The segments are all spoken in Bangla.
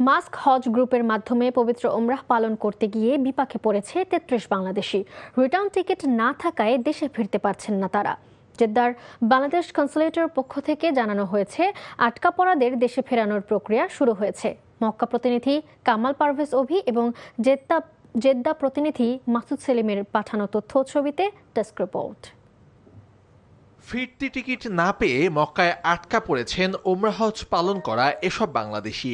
মাস্ক হজ গ্রুপের মাধ্যমে পবিত্র ওমরাহ পালন করতে গিয়ে বিপাকে পড়েছে ৩৩ বাংলাদেশি। রিটার্ন টিকিট না থাকায় দেশে ফিরতে পারছেন না তারা। জেদ্দার বাংলাদেশ কনসুলেটের পক্ষ থেকে জানানো হয়েছে, আটকা পড়াদের দেশে ফেরানোর প্রক্রিয়া শুরু হয়েছে। মক্কা প্রতিনিধি কামাল পারভেজ অভি এবং জেদ্দা প্রতিনিধি মাসুদ সেলিমের পাঠানো তথ্য ছবিতে ডেস্ক রিপোর্ট। ফিরতি টিকিট না পেয়ে মক্কায় আটকা পড়েছেন ওমরাহ হজ পালন করা এসব বাংলাদেশি।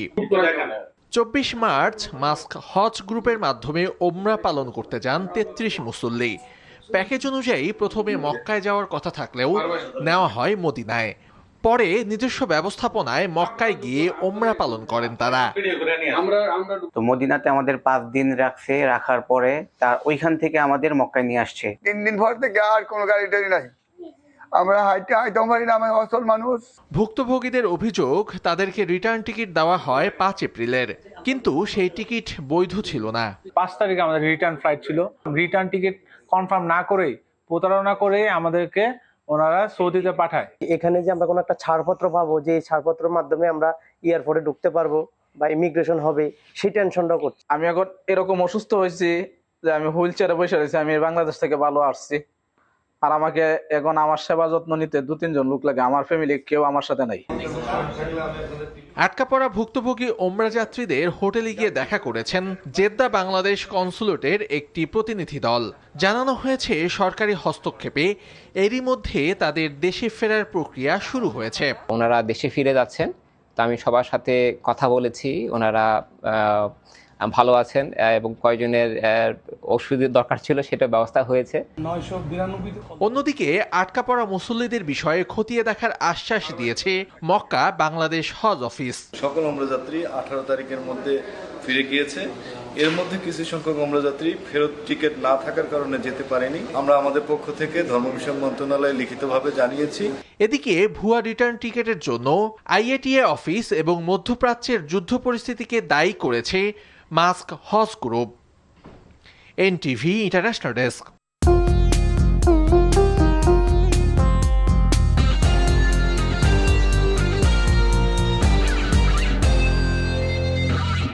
২৪ মার্চ মাস্ক হজ গ্রুপের মাধ্যমে ওমরাহ পালন করতে যান ৩৩ মুসল্লি। প্যাকেজ অনুযায়ী প্রথমে মক্কায় যাওয়ার কথা থাকলেও নেওয়া হয় মদিনায়। পরে নিজস্ব ব্যবস্থাপনায় মক্কায় গিয়ে ওমরাহ পালন করেন তারা। তো মদিনাতে আমাদের ৫ দিন রাখার পরে তার ওইখান থেকে আমাদের মক্কায় নিয়ে আসছে। ৩ দিন পর থেকে আর কোনো গাড়ি টাড়ি নাই, আমরা হাইতে পারি না, আমি অসল মানুষ। ভুক্তভোগীদের অভিযোগ, তাদেরকে রিটার্ন টিকিট দেওয়া হয় ৫ এপ্রিলের, কিন্তু সেই টিকিট বৈধ ছিল না। ৫ তারিখে আমাদের রিটার্ন ফ্লাইট ছিল। রিটার্ন টিকিট কনফার্ম না করেই, প্রতারণা করে আমাদেরকে ওনারা সৌদিতে পাঠায়। এখানে যে আমরা কোনো একটা ছাড়পত্র পাবো, যে ছাড়পত্রের মাধ্যমে আমরা এয়ারপোর্টে ঢুকতে পারবো বা ইমিগ্রেশন হবে, সেই টেনশনটা করছি। আমি এখন এরকম অসুস্থ হয়েছি যে আমি হুইল চেয়ারে বসে রয়েছি। আমি বাংলাদেশ থেকে ভালো আসছি, আর আমাকে এখন আমার সেবা যত্ন নিতে ২-৩ জন লোক লাগে। আমার ফ্যামিলি কেউ আমার সাথে নাই। আটকা পড়া ভুক্তভোগী ওমরাহ যাত্রীদের হোটেলে গিয়ে দেখা করেছেন জেদ্দা বাংলাদেশ কনসুলেটের একটি প্রতিনিধি দল। জানানো হয়েছে, সরকারি হস্তক্ষেপে এরই মধ্যে তাদের দেশে ফেরার প্রক্রিয়া শুরু হয়েছে। ওনারা দেশে ফিরে যাচ্ছেন, তো আমি সবার সাথে কথা বলেছি। ওনারা ভালো আছেন এবং কয়জনের ওষুধের দরকার ছিল সেটা ব্যবস্থা হয়েছে। অন্যদিকে আটকা পড়া মুসল্লিদের বিষয়ে খতিয়ে দেখার আশ্বাস দিয়েছে মক্কা বাংলাদেশ হজ অফিস। সকল ওমরাহযাত্রী 18 তারিখের মধ্যে ফিরে গিয়েছে। এর মধ্যে কিছু সংখ্যক ওমরাহযাত্রী ফেরত টিকিট না থাকার কারণে যেতে পারেনি। আমরা আমাদের পক্ষ থেকে ধর্ম বিষয়ক মন্ত্রণালয়ে লিখিতভাবে জানিয়েছি। এদিকে ভুয়া রিটার্ন টিকিটের জন্য আইএটিএ অফিস এবং মধ্যপ্রাচ্যের যুদ্ধ পরিস্থিতিকে দায়ী করেছে মাস্ক হজ গ্রুপ। NTV international desk.